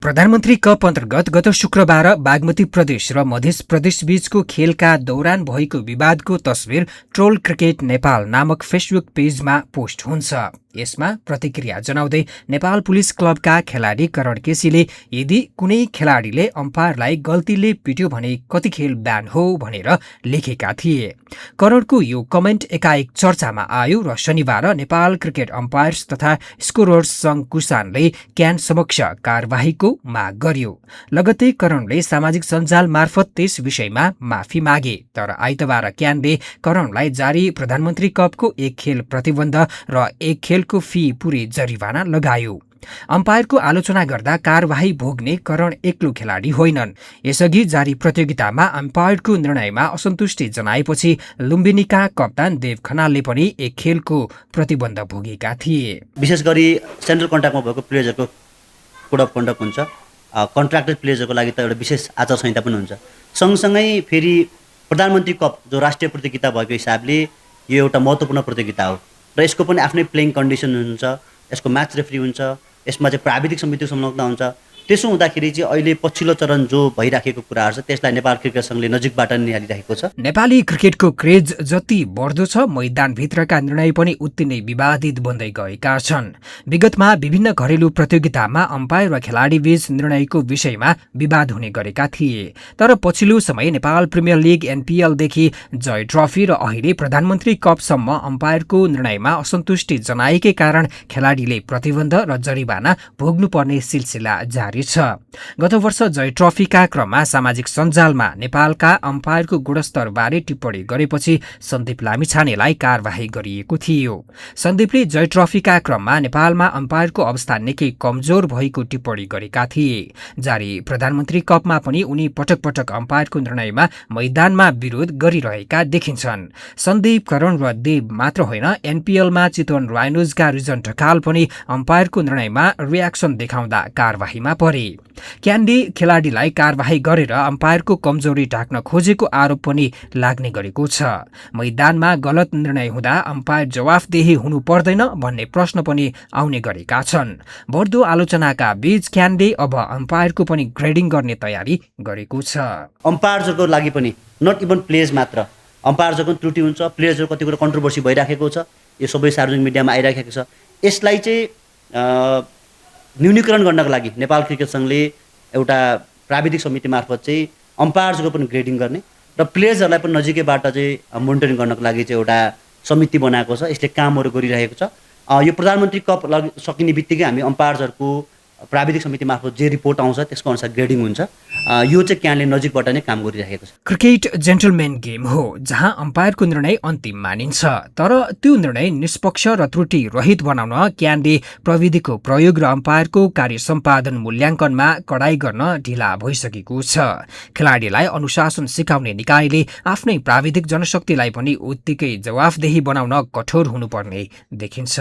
प्रधानमन्त्री कप अन्तर्गत गत शुक्रबार बागमती प्रदेश र मध्य प्रदेश बीचको खेलका दौरान भएको विवादको तस्विर ट्रोल क्रिकेट नेपाल नामक फेसबुक पेजमा पोस्ट हुन्छ। यसमा प्रतिक्रिया जनाउँदै नेपाल पुलिस क्लबका खेलाडी करण केसीले यदि कुनै खेलाडीले अम्पायरलाई गल्तीले पिट्यो भने कति खेल ब्यान हो भनेर लेखेका थिए। करणको यो कमेन्ट एकाएक चर्चामा आयो र शनिबार नेपाल क्रिकेट अम्पायर्स तथा स्कोरर्स संघ कुसानले क्यान समक्ष कारबाहीको माग गर्यो। लगत्तै करणले सामाजिक सञ्जाल मार्फत त्यस विषयमा माफी मागे, तर आइतबार क्यानले करणलाई जारी प्रधानमन्त्री कपको एक खेल प्रतिबन्ध र एक खेलको फी पूरै जरिवाना लगायो। अम्पायरको आलोचना गर्दा कारबाही भोग्ने करण एक्लो खेलाडी होइनन्। यसअघि जारी प्रतियोगितामा अम्पायरको निर्णयमा असन्तुष्टि जनाएपछि लुम्बिनीका कप्तान देव खनालले पनि एक खेलको प्रतिबन्ध भोगेका थिए। विशेष गरी सेन्ट्रल कन्ट्र्याक्टमा भएको प्लेयर्सहरूको कोड अफ कन्डक्ट हुन्छ, कन्ट्र्याक्टेड प्लेयर्सहरूको लागि त एउटा विशेष आचार संहिता पनि हुन्छ। सँगसँगै फेरि प्रधानमन्त्री कप जो राष्ट्रिय प्रतियोगिता भएको हिसाबले यो एउटा महत्त्वपूर्ण प्रतियोगिता हो र यसको पनि आफ्नै प्लेइङ कन्डिसन हुन्छ, यसको म्याच रेफ्री हुन्छ, यसमा चाहिँ प्राविधिक समितिको संलग्न हुन्छ। त्यसो हुँदाखेरि चाहिँ अहिले पछिल्लो चरण जो भइराखेको कुराहरू छ त्यसलाई नेपाल क्रिकेट संघले नजिकबाट निहालिरहेको छ। नेपाली क्रिकेटको क्रेज जति बढ्दो छ, मैदानभित्रका निर्णय पनि उत्ति नै विवादित बन्दै गएका छन्। विगतमा विभिन्न घरेलु प्रतियोगितामा अम्पायर र खेलाडी बीच निर्णयको विषयमा विवाद हुने गरेका थिए, तर पछिल्लो समय नेपाल प्रिमियर लिग एनपीएलदेखि जय ट्रफी र अहिले प्रधानमन्त्री कपसम्म अम्पायरको निर्णयमा असन्तुष्टि जनाएकै कारण खेलाडीले प्रतिबन्ध र जरिवाना भोग्नुपर्ने सिलसिला जारी छ। गत वर्ष जय ट्रफीका क्रममा सामाजिक सञ्जालमा नेपालका अम्पायरको गुणस्तरबारे टिप्पणी गरेपछि सन्दीप लामिछानेलाई कारबाही गरिएको थियो। सन्दीपले जय ट्रफीका क्रममा नेपालमा अम्पायरको अवस्था निकै कमजोर भएको टिप्पणी गरेका थिए। जारी प्रधानमन्त्री कपमा पनि उनी पटक पटक अम्पायरको निर्णयमा मैदानमा विरोध गरिरहेका देखिन्छन्। सन्दीप, करण र देव मात्र होइन, एनपीएलमा चितवन राइनोजका रिजन ढकाल पनि अम्पायरको निर्णयमा रियाक्सन देखाउँदा कारबाहीमा परे। क्यानले खेलाडीलाई कारबाही गरेर अम्पायरको कमजोरी ढाक्न खोजेको आरोप पनि लाग्ने गरेको छ। मैदानमा गलत निर्णय हुँदा अम्पायर जवाफदेही हुनु पर्दैन भन्ने प्रश्न पनि आउने गरेका छन्। बढ्दो आलोचनाका बीच क्यानले अब अम्पायरको पनि ग्रेडिङ गर्ने तयारी गरेको छ। अम्पायर्सहरूको लागि पनि नट इभन प्लेयर्स मात्र, अम्पायर्सहरूको त्रुटि हुन्छ, प्लेयर्सहरूको कति कुरा कन्ट्रोभर्सी भइराखेको छ, यो सबै सार्वजनिक मिडियामा आइराखेको छ। यसलाई चाहिँ न्यूनीकरण गर्नको लागि नेपाल क्रिकेट संघले एउटा प्राविधिक समिति मार्फत चाहिँ अम्पायर्सको पनि ग्रेडिङ गर्ने र प्लेयर्सहरूलाई पनि नजिकैबाट चाहिँ मोनिटरिङ गर्नको लागि चाहिँ एउटा समिति बनाएको छ। यसले कामहरू गरिरहेको छ। यो प्रधानमन्त्री कप सकिने बित्तिकै हामी अम्पायर्सहरूको प्राविधिक समिति मार्फत जे रिपोर्ट आउँछ त्यसको अनुसार ग्रेडिङ हुन्छ। यो चाहिँ क्यानले नजिकबाट नै काम गरिरहेको छ। क्रिकेट जेन्टलम्यान गेम हो जहाँ अम्पायरको निर्णय अन्तिम मानिन्छ, तर त्यो निर्णय निष्पक्ष र त्रुटि रहित बनाउन क्यानले प्रविधिको प्रयोग र अम्पायरको कार्य सम्पादन मूल्याङ्कनमा कडाई गर्न ढिला भइसकेको छ। खेलाडीलाई अनुशासन सिकाउने निकायले आफ्नै प्राविधिक जनशक्तिलाई पनि उत्तिकै जवाफदेही बनाउन कठोर हुनुपर्ने देखिन्छ।